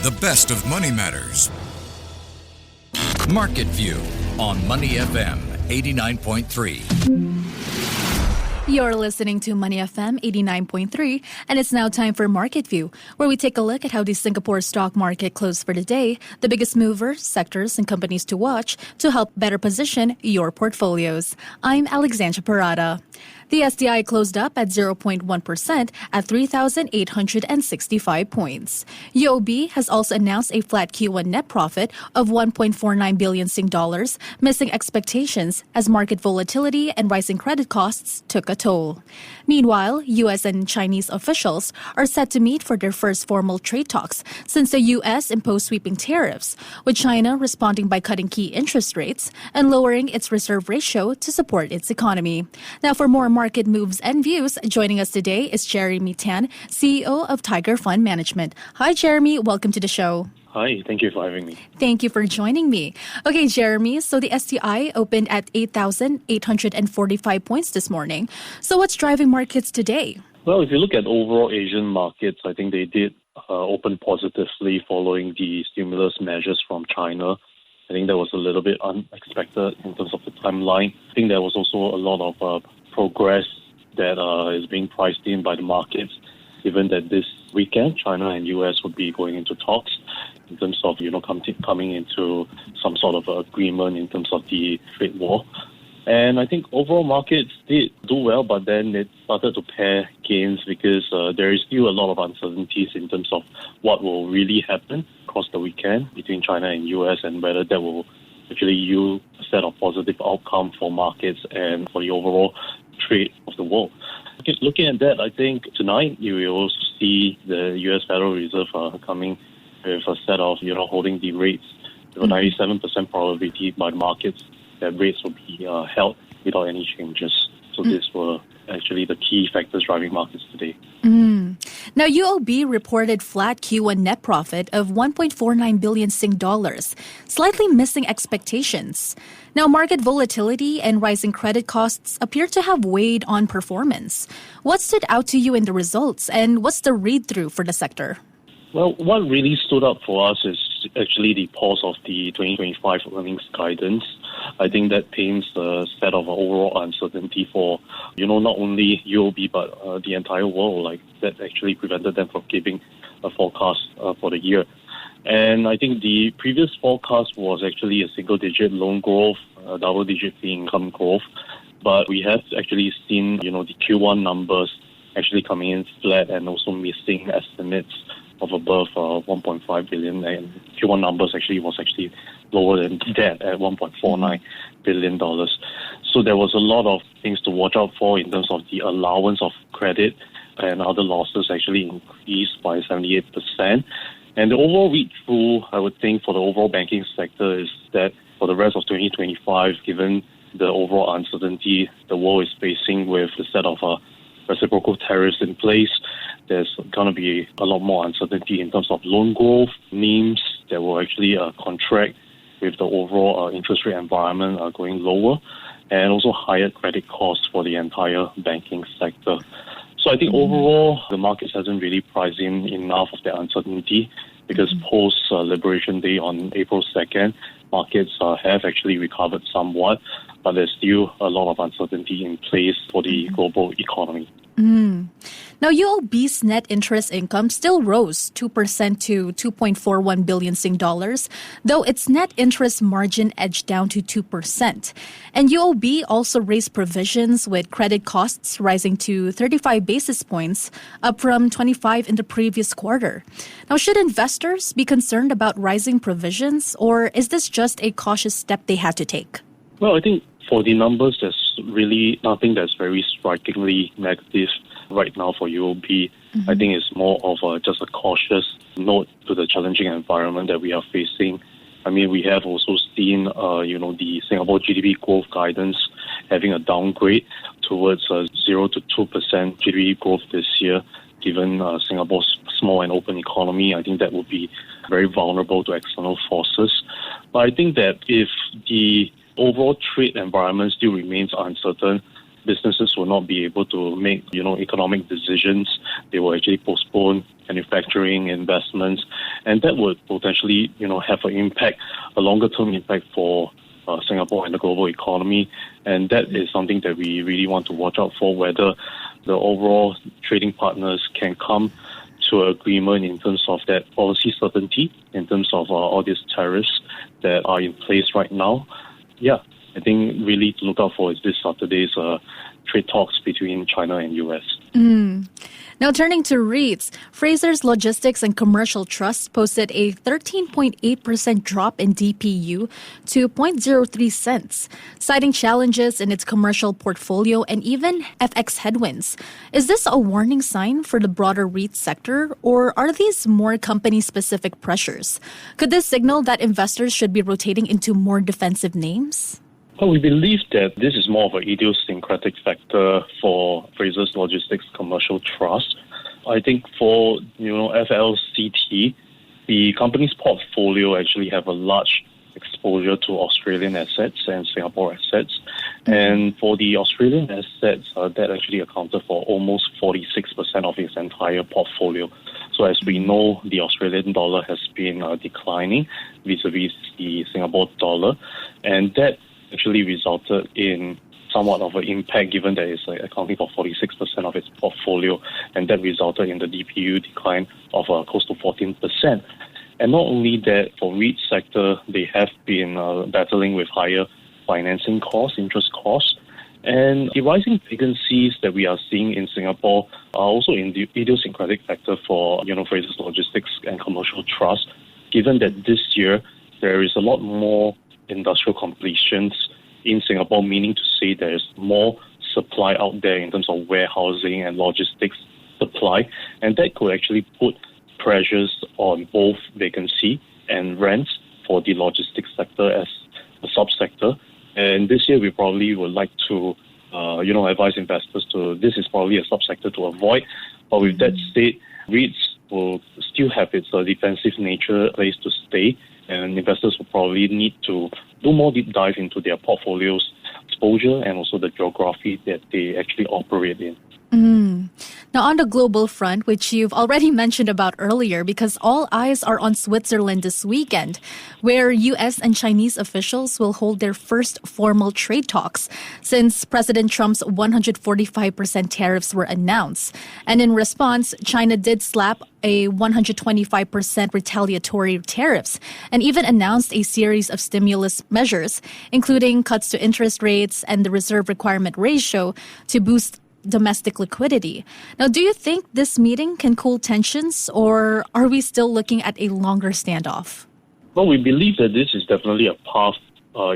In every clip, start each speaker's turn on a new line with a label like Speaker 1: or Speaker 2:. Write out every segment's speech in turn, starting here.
Speaker 1: the best of Money Matters. Market View on Money FM 89.3.
Speaker 2: You're listening to Money FM 89.3, and it's now time for Market View, where we take a look at how the Singapore stock market closed for the day, the biggest movers, sectors, and companies to watch to help better position your portfolios. I'm Alexandra Parada. The STI closed up at 0.1% at 3,865 points. UOB has also announced a flat Q1 net profit of 1.49 billion Sing dollars, missing expectations as market volatility and rising credit costs took a toll. Meanwhile, U.S. and Chinese officials are set to meet for their first formal trade talks since the U.S. imposed sweeping tariffs, with China responding by cutting key interest rates and lowering its reserve ratio to support its economy. Now, for more market moves and views, joining us today is Jeremy Tan, CEO of Tiger Fund Management. Hi, Jeremy. Welcome to the show.
Speaker 3: Hi, thank you for having me.
Speaker 2: Thank you for joining me. Okay, Jeremy, so the STI opened at 8,845 points this morning. So what's driving markets today?
Speaker 3: Well, if you look at overall Asian markets, I think they did open positively following the stimulus measures from China. I think that was a little bit unexpected in terms of the timeline. I think there was also a lot of progress that is being priced in by the markets, given that this weekend China and US would be going into talks in terms of coming into some sort of agreement in terms of the trade war. And I think overall markets did do well, but then it started to pair gains because there is still a lot of uncertainties in terms of what will really happen across the weekend between China and US and whether that will actually yield a set of positive outcome for markets and for the overall trade of the world. Looking at that, I think tonight you will also see the US Federal Reserve coming with a set of, holding the rates with a 97% probability by the markets that rates will be held without any changes. So these were actually the key factors driving markets today.
Speaker 2: Now, UOB reported flat Q1 net profit of 1.49 billion Sing dollars, slightly missing expectations. Now, market volatility and rising credit costs appear to have weighed on performance. What stood out to you in the results, and what's the read-through for the sector?
Speaker 3: Well, what really stood up for us is actually the pause of the 2025 earnings guidance. I think that paints a set of overall uncertainty for, not only UOB, but the entire world. Like, that actually prevented them from giving a forecast for the year. And I think the previous forecast was actually a single-digit loan growth, double-digit fee income growth. But we have actually seen, the Q1 numbers actually coming in flat and also missing estimates of above 1.5 billion, and Q1 numbers was lower than that at $1.49 billion. So there was a lot of things to watch out for in terms of the allowance of credit, and other losses actually increased by 78%. And the overall read-through, I would think, for the overall banking sector is that for the rest of 2025, given the overall uncertainty the world is facing with the set of reciprocal tariffs in place, there's going to be a lot more uncertainty in terms of loan growth, NIMs that will actually contract with the overall interest rate environment going lower, and also higher credit costs for the entire banking sector. So I think overall, the markets hasn't really priced in enough of the uncertainty because post-Liberation Day on April 2nd, markets have actually recovered somewhat, but there's still a lot of uncertainty in place for the global economy.
Speaker 2: Now, UOB's net interest income still rose 2% to 2.41 billion Sing dollars, though its net interest margin edged down to 2%. And UOB also raised provisions with credit costs rising to 35 basis points, up from 25 in the previous quarter. Now, should investors be concerned about rising provisions, or is this just a cautious step they had to take?
Speaker 3: Well, I think for the numbers, there's really nothing that's very strikingly negative right now for UOB. I think it's more of just a cautious note to the challenging environment that we are facing. I mean, we have also seen, the Singapore GDP growth guidance having a downgrade towards 0 to 2% GDP growth this year. Given Singapore's small and open economy, I think that would be very vulnerable to external forces. But I think that if the overall trade environment still remains uncertain, businesses will not be able to make, economic decisions. They will actually postpone manufacturing investments, and that would potentially, have an impact, a longer-term impact for Singapore and the global economy. And that is something that we really want to watch out for, whether the overall trading partners can come to agreement in terms of that policy certainty, in terms of all these tariffs that are in place right now. Yeah, I think really to look out for is this Saturday's trade talks between China and US.
Speaker 2: Now turning to REITs, Fraser's Logistics and Commercial Trust posted a 13.8% drop in DPU to 0.03 cents, citing challenges in its commercial portfolio and even FX headwinds. Is this a warning sign for the broader REIT sector, or are these more company-specific pressures? Could this signal that investors should be rotating into more defensive names?
Speaker 3: Well, we believe that this is more of an idiosyncratic factor for Fraser's Logistics Commercial Trust. I think for, FLCT, the company's portfolio actually have a large exposure to Australian assets and Singapore assets. And for the Australian assets, that actually accounted for almost 46% of its entire portfolio. So as we know, the Australian dollar has been declining vis-a-vis the Singapore dollar, and that actually resulted in somewhat of an impact, given that it's accounting for 46% of its portfolio, and that resulted in the DPU decline of close to 14%. And not only that, for REIT sector, they have been battling with higher financing costs, interest costs, and the rising vacancies that we are seeing in Singapore are also an idiosyncratic factor for Fraser's Logistics and Commercial Trust, given that this year there is a lot more industrial completions in Singapore, meaning to say there is more supply out there in terms of warehousing and logistics supply, and that could actually put pressures on both vacancy and rents for the logistics sector as a subsector. And this year we probably would like to advise investors to, this is probably a subsector to avoid. But with that said, REITs will still have its defensive nature place to stay, and investors will probably need to do more deep dive into their portfolio's exposure and also the geography that they actually operate in.
Speaker 2: Now, on the global front, which you've already mentioned about earlier, because all eyes are on Switzerland this weekend, where U.S. and Chinese officials will hold their first formal trade talks since President Trump's 145% tariffs were announced. And in response, China did slap a 125% retaliatory tariffs and even announced a series of stimulus measures, including cuts to interest rates and the reserve requirement ratio to boost domestic liquidity. Now, do you think this meeting can cool tensions, or are we still looking at a longer standoff?
Speaker 3: Well, we believe that this is definitely a path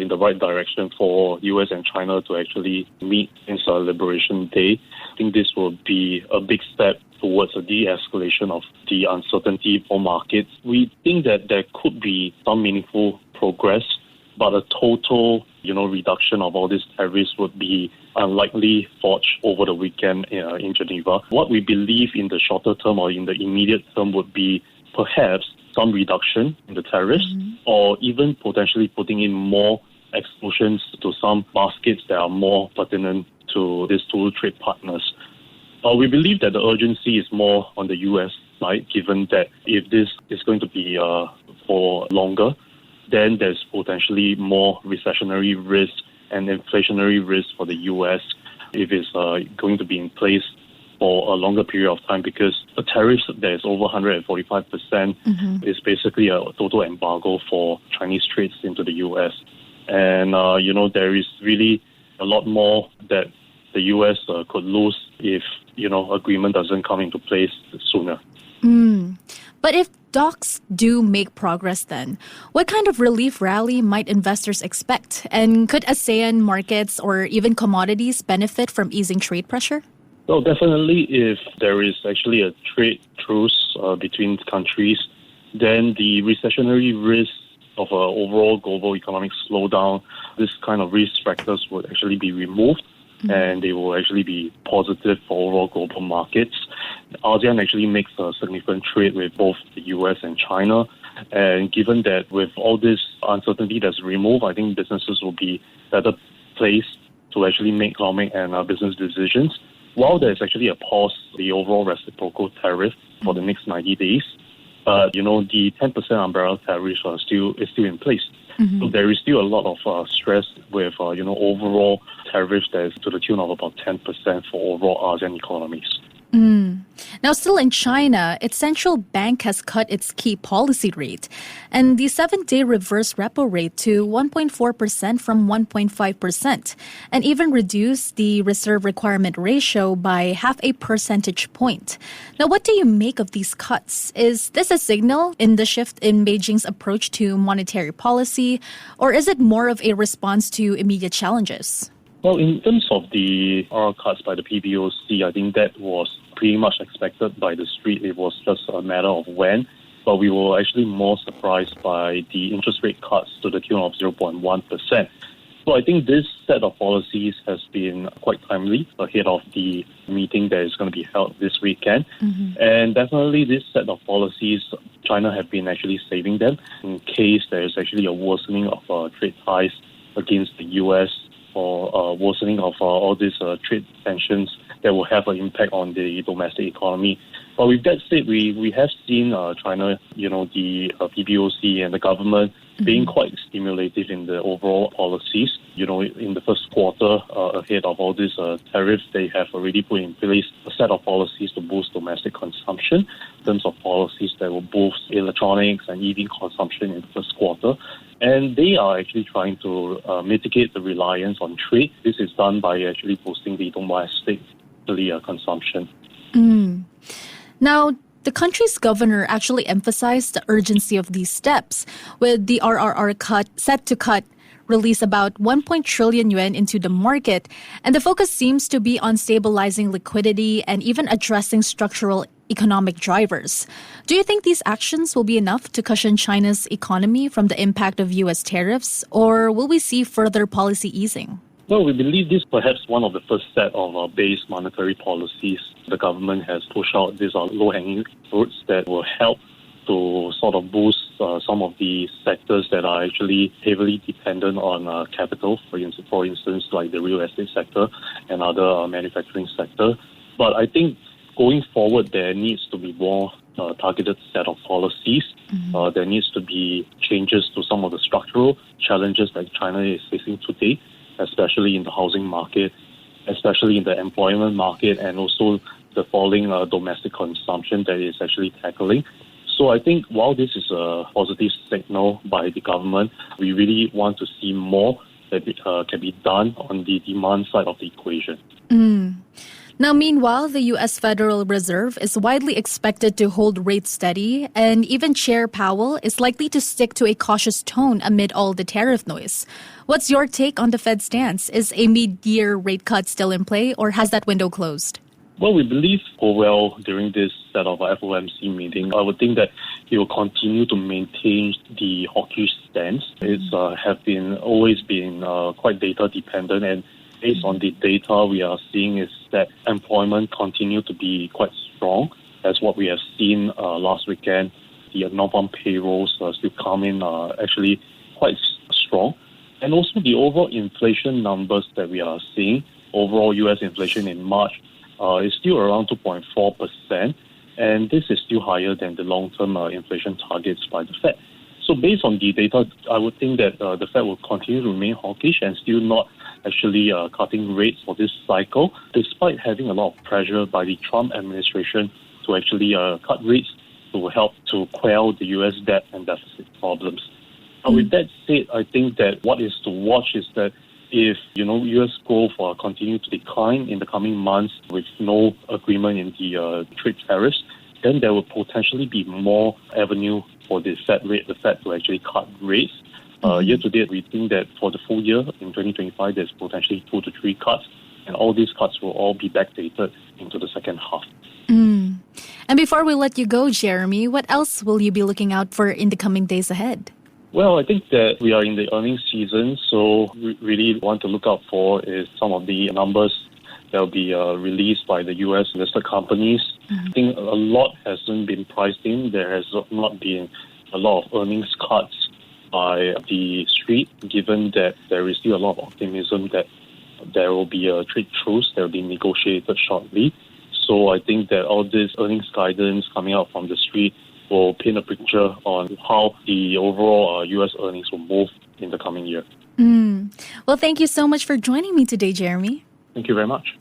Speaker 3: in the right direction for US and China to actually meet since Liberation Day. I think this will be a big step towards a de-escalation of the uncertainty for markets. We think that there could be some meaningful progress, but a total, reduction of all these tariffs would be unlikely forged over the weekend in Geneva. What we believe in the shorter term or in the immediate term would be perhaps some reduction in the tariffs, or even potentially putting in more exclusions to some baskets that are more pertinent to these two trade partners. We believe that the urgency is more on the US side, given that if this is going to be for longer, then there's potentially more recessionary risk and inflationary risk for the US if it's going to be in place for a longer period of time, because the tariffs that is over 145% is basically a total embargo for Chinese trades into the US. And, there is really a lot more that the US could lose if, agreement doesn't come into place sooner.
Speaker 2: But if talks do make progress then, what kind of relief rally might investors expect? And could ASEAN markets or even commodities benefit from easing trade pressure?
Speaker 3: Well, definitely if there is actually a trade truce between countries, then the recessionary risk of an overall global economic slowdown, this kind of risk factors would actually be removed. And they will actually be positive for overall global markets. ASEAN actually makes a significant trade with both the US and China. And given that with all this uncertainty that's removed, I think businesses will be better placed to actually make economic and business decisions. While there's actually a pause, the overall reciprocal tariff for the next 90 days, the 10% umbrella tariffs is still in place. Mm-hmm. So there is still a lot of stress with, overall tariffs that is to the tune of about 10% for overall ASEAN economies.
Speaker 2: Now, still in China, its central bank has cut its key policy rate and the 7-day reverse repo rate to 1.4% from 1.5% and even reduced the reserve requirement ratio by 0.5 percentage point. Now, what do you make of these cuts? Is this a signal in the shift in Beijing's approach to monetary policy, or is it more of a response to immediate challenges?
Speaker 3: Well, in terms of the RR cuts by the PBOC, I think that was pretty much expected by the street. It was just a matter of when. But we were actually more surprised by the interest rate cuts to the tune of 0.1%. So I think this set of policies has been quite timely ahead of the meeting that is going to be held this weekend. Mm-hmm. And definitely this set of policies, China have been actually saving them in case there is actually a worsening of trade ties against the U.S., or worsening of all these trade tensions that will have an impact on the domestic economy. But with that said, we have seen China, the PBOC and the government being quite stimulative in the overall policies. In the first quarter, ahead of all these tariffs, they have already put in place a set of policies to boost domestic consumption in terms of policies that will boost electronics and EV consumption in the first quarter. And they are actually trying to mitigate the reliance on trade. This is done by actually boosting the domestic consumption.
Speaker 2: Now, the country's governor actually emphasized the urgency of these steps, with the RRR set to release about 1 trillion yuan into the market, and the focus seems to be on stabilizing liquidity and even addressing structural economic drivers. Do you think these actions will be enough to cushion China's economy from the impact of U.S. tariffs, or will we see further policy easing?
Speaker 3: Well, we believe this is perhaps one of the first set of base monetary policies the government has pushed out. These are low-hanging fruits that will help to sort of boost some of the sectors that are actually heavily dependent on capital, for instance, like the real estate sector and other manufacturing sector. But I think going forward, there needs to be more targeted set of policies. Mm-hmm. There needs to be changes to some of the structural challenges that China is facing today, especially in the housing market, especially in the employment market, and also the falling domestic consumption that is actually tackling. So I think while this is a positive signal by the government, we really want to see more that can be done on the demand side of the equation.
Speaker 2: Now, meanwhile, the U.S. Federal Reserve is widely expected to hold rates steady, and even Chair Powell is likely to stick to a cautious tone amid all the tariff noise. What's your take on the Fed's stance? Is a mid-year rate cut still in play, or has that window closed?
Speaker 3: Well, we believe Powell during this set of FOMC meeting, I would think that he will continue to maintain the hawkish stance. It's always been quite data dependent, and based on the data we are seeing is that employment continue to be quite strong. As what we have seen last weekend, the non-farm payrolls still come in actually quite strong. And also the overall inflation numbers that we are seeing, overall U.S. inflation in March is still around 2.4%, and this is still higher than the long-term inflation targets by the Fed. So based on the data, I would think that the Fed will continue to remain hawkish and still not actually cutting rates for this cycle, despite having a lot of pressure by the Trump administration to actually cut rates to help to quell the U.S. debt and deficit problems. With that said, I think that what is to watch is that if U.S. growth continue to decline in the coming months with no agreement in the trade tariffs, then there will potentially be more avenue for the Fed to actually cut rates. Year to date, we think that for the full year in 2025, there's potentially 2 to 3 cuts, and all these cuts will all be backdated into the second half.
Speaker 2: And before we let you go, Jeremy, what else will you be looking out for in the coming days ahead?
Speaker 3: Well, I think that we are in the earnings season, so we really want to look out for is some of the numbers that will be released by the U.S. listed companies. I think a lot hasn't been priced in. There has not been a lot of earnings cuts by the street, given that there is still a lot of optimism that there will be a trade truce that will be negotiated shortly. So I think that all this earnings guidance coming out from the street will paint a picture on how the overall U.S. earnings will move in the coming year.
Speaker 2: Well, thank you so much for joining me today, Jeremy.
Speaker 3: Thank you very much.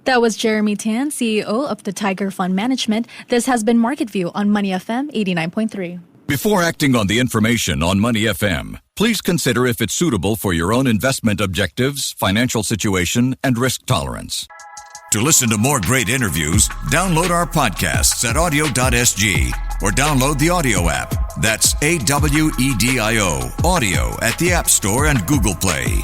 Speaker 2: That was Jeremy Tan, CEO of the Tiger Fund Management. This has been Market View on Money FM 89.3.
Speaker 1: Before acting on the information on Money FM, please consider if it's suitable for your own investment objectives, financial situation, and risk tolerance. To listen to more great interviews, download our podcasts at audio.sg or download the audio app. That's AWEDIO, audio at the App Store and Google Play.